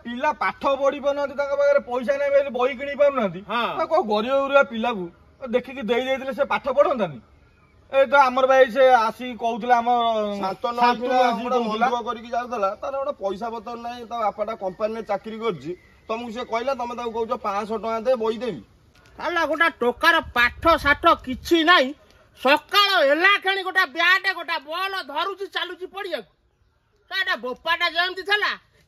पिला पाठ पढ़ी पारे पैसा नहीं बही कि पार गरीब गुरिया पिला को देखिकी देदेले से पाठ पढ़तानी ए तो आमर भाई से आसी कहूला मंदुक करके जाऊला तार गोटे पैसा पतर ना बापाटा कंपानी चाकरी कर तुमको से कहला तुम कह 500 टका दे बही देवी गोटा टोकार पाठ साठ कि ना सकाल है गोटा ब्याटे गोटा बल धरुची चलुची पड़िया बोपाटा जमी था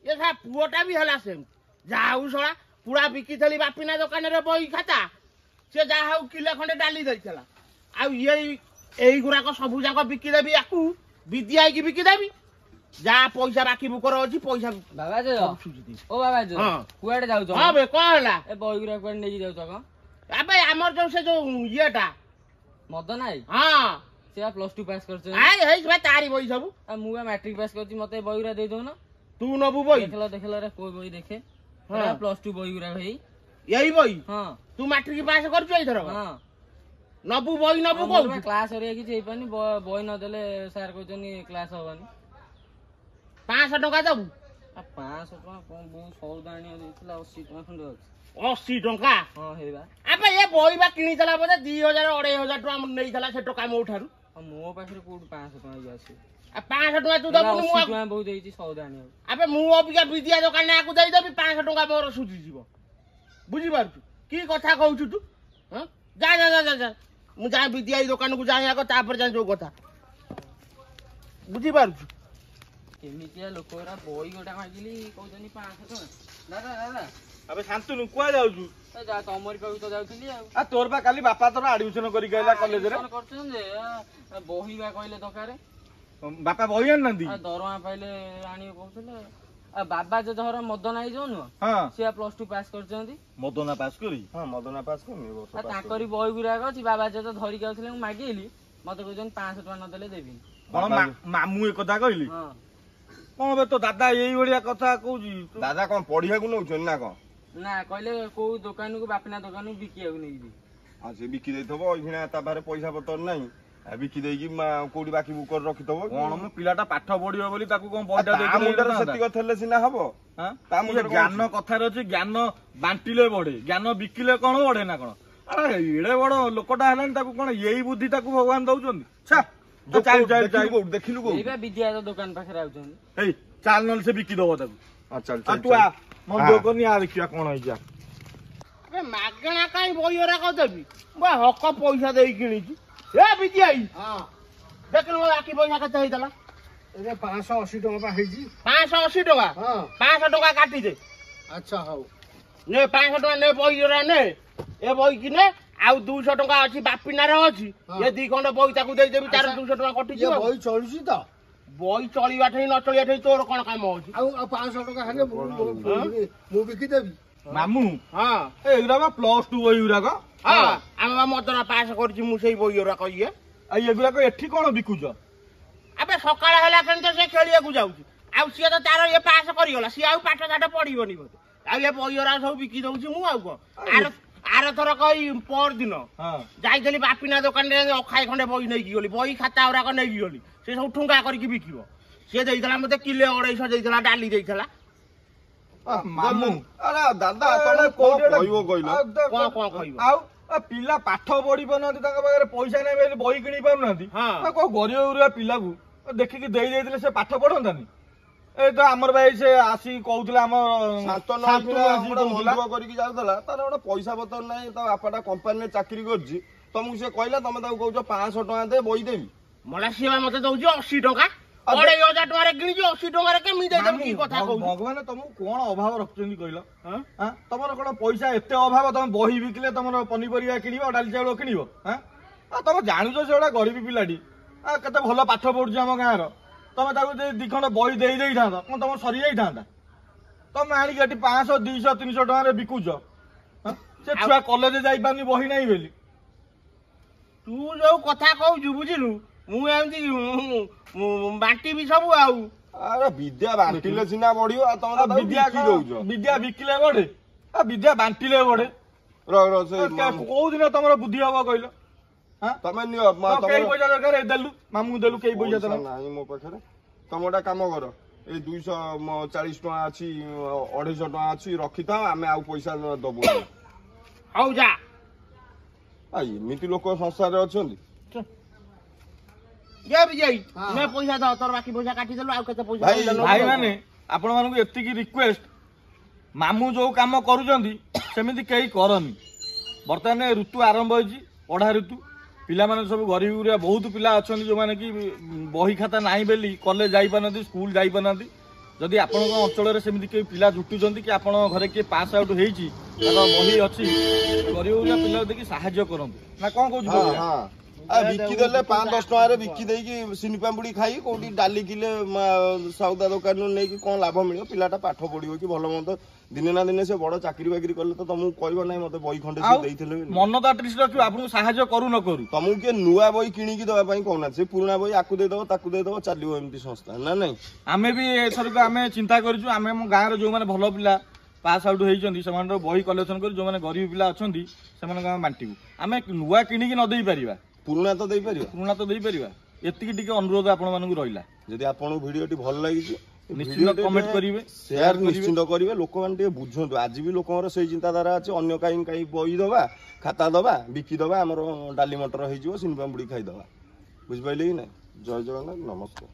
ये पुओटा भी है सेम जाऊ शला पूरा बिकी बापिना दुकान रे बही खाता सी जहा किले खंडे डाली देला आई गुराक सबू जाक बिकिदेवी या विद्या की बिकिदेवी जहाँ पैसा बाकी बुकर अच्छी पैसा बाबा जो ओ बाबा जो कुआडे जाऊ छ हां बे कहला ए बही गुरा कुआडे नै जाऊ छ क अबे हमर जो से जो येटा मदन आई हां से प्लस 2 पास करछ आई हेइ भाई तारी बही सब आ मुआ मैट्रिक पास करछि मते बही गुरा दे दो ना तू नबू बही देखला रे कोई बही देखे हां प्लस 2 बही गुरा भाई यही बही हां तू मैट्रिक पास करछ एथर हां नबू बही नबू को क्लास हरिया कि छै पानी बही न देले सर कहछनी क्लास होबानी 500 टका दबु 500 टका कोन बहुत सौदानी देथिला 80 टका खंड अछि 80 टका हां हेबा अबे ये बही बा किनी चला बोले 2000 2500 टका हम नै चला से टका मो उठारु मो पाखरे कोड 500 टका आसी 500 टका तू दबु मु बहुत देछि सौदानी अबे मु अबिका विद्या दुकान आकु देई देबी 500 टका मोर सुझी जीवो बुझी पारछु की कथा कहउछु तू हां जा जा जा जा मु जा विद्या दुकान को जाय आको तापर जा जो कथा बुझी पारछु केमितिया लोकरा बही गोटा मागिली कहजनी 500 टका दादा दादा अबे शांतनु कुआ जाउछु ए जा तमरी पाउ तो जाउथली आ तोर बा काली बापा तोर एडमिशन करी गयला कॉलेज रे करछन जे बही बा कहले दकारे बापा बही आन नंदी आ दरवा पाइले आनी कहउथले आ बाबा जे धर मदन आई जो न हां से प्लस 2 पास करछंती मदना पास करी हाँ मदना पास कर आ ताकरी बही गुराक अछि बाबा जे तो धरि गाउथले मु मागेली मते कहजन 500 टका न देले देबी मामू ए कथा कहली हां कौन बे तो दादा यही बढ़िया कथा कहूजी दादा कौन पढ़िया को नौ ना कौन ना कहले को दुकान को बापिना दुकान को बिकिया को नै दी हां से बिकी देथबो इना ता बारे पैसा पतर नाही आ बिकी देगी कोडी बाकी बुकर रखितबो कोन म पिलाटा पाठ पढियो बोली ताकू कोन पैसा देई मुंडर सेति कथले सिना हबो हां ता मुंडर ज्ञान कथा रछि ज्ञान बांटिले बढ़े ज्ञान बिकिले कोन बढ़े ना कोन अरे एडे बड़ लोकटा हलान ताकू कोन यही बुद्धि ताकू भगवान दउछन छा तो चल चल चल देखिलु को एबा विद्या दुकान पाखरे आउछन ए चाल नल से बिकी दबो ताकू हां चल आ चल तू आ मन दो कोनी आ देखिया कोन होई जा अबे मागणा काई बहीरा को देबी बा हक पैसा देई किनी ए विद्याई हां देखलो आकी पैसा कते हेइतला ए 580 टका बा हेजी 580 टका हां 500 टका काटी दे अच्छा हाउ ने 500 टका ने बहीरा ने ए बही कि ने आ 200 टका अछि बापिना रे अछि ये दी खंड बही ताकू देई देबी तार 200 टका कटि ये बही चलुची त बही चलिबा ठई न चलिया ठई तोर कोन काम अछि आ 500 टका हेले मु बिकी देबी मामू हां ए एगरा बा प्लस 2 बही उरा का हां आमा मदना पास करछि मु सेई बही उरा कहिए आ एगरा को एठी कोन बिकुज अबे सकाळ हला कन तो से खेलिया को जाउछि आ सिया तो तार ये पास करि गला सिया पाठ साठ पढिबनी बोते आ ये बही उरा सब बिकी दउछि मु आउ को आर थर कई पर दिन हां जाइतली बापिना दुकान रे अखाई खंडे बही नै की गली बही खाता उरा को नै की गली से सब ठुंगा करके बिकिबो से देइतला मते किले 250 देइतला डाली देइतला मामू अरे दादा तमे को कहइबो कइलो कोन कहइबो आ पिला पाठ पढ़ी पारनांती ताका पाखरे पैसा नै बही किनी पारनांती हां को गरीब गुरिया पिला को देखिकी देई देथिले से पाठ पढ़तानी ए तो आमर भाई से आसी कहूला हम मंदुक करके जाऊला तार गोटे पैसा पतर ना बापाटा कंपानी चाकरी कर तुमको से कहला तुम कह 500 टका दे बही देवी मला सेवा मते दउछि 80 टका 2500 टका रे किनि 80 टका रे केमि दे देबी की कथा कहू भगवान तुमको कोन अभाव रखछनी कहलो हां तमरो कोन पैसा एते अभाव तुम बही बिकले तमरो पनीपरिया किनिबो डाली चाउल किनिबो हां आ तुम जानुछो सेडा गरीब पिलाडी आ कते भलो पाठ पढुछ हम गाँ रो तमे ताकू दी खंड बही देई देई थांदा कोन तम सरी जाई थांदा तमे आनी गटी 500 200 300 टका रे बिकुछ से छुआ कॉलेज जाई पानी बही नाही बेली तू जो कथा कहू बुझिलु मु एमती बांटी भी सब आउ अरे विद्या बांटिले सिना बढ़ियो आ तमे विद्या की दउछ विद्या बिकिले बढे आ विद्या बांटिले बढे र से को दिन तमरो बुद्धि हबो कहलो हां तमे नियो तमे पैसा दरकार देलु मामू देलु केई पैसा दला नाही मो पाखरे तम गोटा काम कर ଏ 240 ଟଙ୍କା ଅଛି 250 ଟଙ୍କା ଅଛି ରଖିଥାଅ ଆମେ ଆଉ ପଇସା ଦବୁ ହଉ ଯା ଏମିତି ଲୋକ ସଂସାରରେ ଅଛନ୍ତି ଯେ ବିଜୟ ନେ ପଇସା ଦ ତୋର ବାକି ପଇସା କାଟିଦେଲୁ ଆଉ କେତେ ପଇସା ଭାଇ, ଦେଲୁ? ଭାଇ ମାନେ ଆପଣମାନଙ୍କୁ ଏତିକି ରିକ୍ୱେଷ୍ଟ ମାମୁଁ ଯୋଉ କାମ କରୁଛନ୍ତି ସେମିତି କେହି କରନି। ବର୍ତ୍ତମାନ ଋତୁ ଆରମ୍ଭ ହେଇଛି ପଢା ଋତୁ ପିଲାମାନେ ସବୁ ଗରିବ ଗୁରିଆ ବହୁତ ପିଲା ଅଛନ୍ତି ଯୋଉମାନେ କି ବହି ଖାତା ନାହିଁ ବୋଲି କଲେଜ ଯାଇପାରୁନାହାନ୍ତି ସ୍କୁଲ ଯାଇପାରୁନାହାନ୍ତି। ଯଦି ଆପଣଙ୍କ ଅଞ୍ଚଳରେ ସେମିତି କେହି ପିଲା ଜୁଟୁଛନ୍ତି କି ଆପଣଙ୍କ ଘରେ କିଏ ପାସ୍ ଆଉଟ୍ ହେଇଛି ତାର ବହି ଅଛି ଗରିବ ଗୁରିଆ ପିଲାକୁ ଦେଖି ସାହାଯ୍ୟ କରନ୍ତୁ ନା କଣ କହୁଛୁ? ବିକି ଦେଲେ 5-10 ଟଙ୍କାରେ ବିକି ଦେଇକି ସିନି ପାମ୍ପୁଡି ଖାଇ କୋଉଠି ଡାଲି କିଲେ ସଉଦା ଦୋକାନରୁ ନେଇକି କଣ ଲାଭ ମିଳିବ? ପିଲାଟା ପାଠ ପଢିବ କି ଭଲ ମନ୍ଦ ଦିନେ ନା ଦିନେ ସେ ବଡ ଚାକିରି ବାକିରି କଲେ ତ ତମକୁ କହିବ ନାହିଁ ମତେ ବହି ଖଣ୍ଡେ ସେ ଦେଇଥିଲେ ମନ ତ ଆଟଲିଷ୍ଟ ରଖିବ ଆପଣଙ୍କୁ ସାହାଯ୍ୟ କରୁ ନ କରୁ। ତମକୁ କିଏ ନୂଆ ବହି କିଣିକି ଦବା ପାଇଁ କହୁନାହାନ୍ତି ସେ ପୁରୁଣା ବହି ଆକୁ ଦେଇଦବ ତାକୁ ଦେଇଦବ ଚାଲିବ ଏମିତି ସଂସ୍ଥା ନା ନାଇଁ? ଆମେ ବି ଏଥରକ ଆମେ ଚିନ୍ତା କରିଛୁ ଆମେ ଆମ ଗାଁରେ ଯୋଉମାନେ ଭଲ ପିଲା ପାସ୍ ଆଉଟ୍ ହେଇଛନ୍ତି ସେମାନଙ୍କର ବହି କଲେକ୍ସନ କରି ଯୋଉମାନେ ଗରିବ ପିଲା ଅଛନ୍ତି ସେମାନଙ୍କୁ ଆମେ ବାଣ୍ଟିବୁ। ଆମେ ନୂଆ କିଣିକି ନ ଦେଇ ପାରିବା ପୁରୁଣା ତ ଦେଇପାରିବା ଏତିକି ଟିକେ ଅନୁରୋଧ ଆପଣ ମାନଙ୍କୁ ରହିଲା। ଯଦି ଆପଣଙ୍କୁ ଭିଡିଓଟି ଭଲ ଲାଗିଛି ନିଶ୍ଚିତ କମେଣ୍ଟ କରିବେ ସେୟାର ନିଶ୍ଚିନ୍ତ କରିବେ। ଲୋକମାନେ ଟିକେ ବୁଝନ୍ତୁ ଆଜି ବି ଲୋକଙ୍କର ସେଇ ଚିନ୍ତାଧାରା ଅଛି ଅନ୍ୟ କାହିଁ ବହି ଦବା ଖାତା ଦବା ବିକିଦବା ଆମର ଡାଲି ମଟର ହେଇଯିବ ସିନି ପାମ୍ପୁଡି ଖାଇଦବା ବୁଝିପାରିଲେ କି ନାଇଁ? ଜୟ ଜଗନ୍ନାଥ ନମସ୍କାର।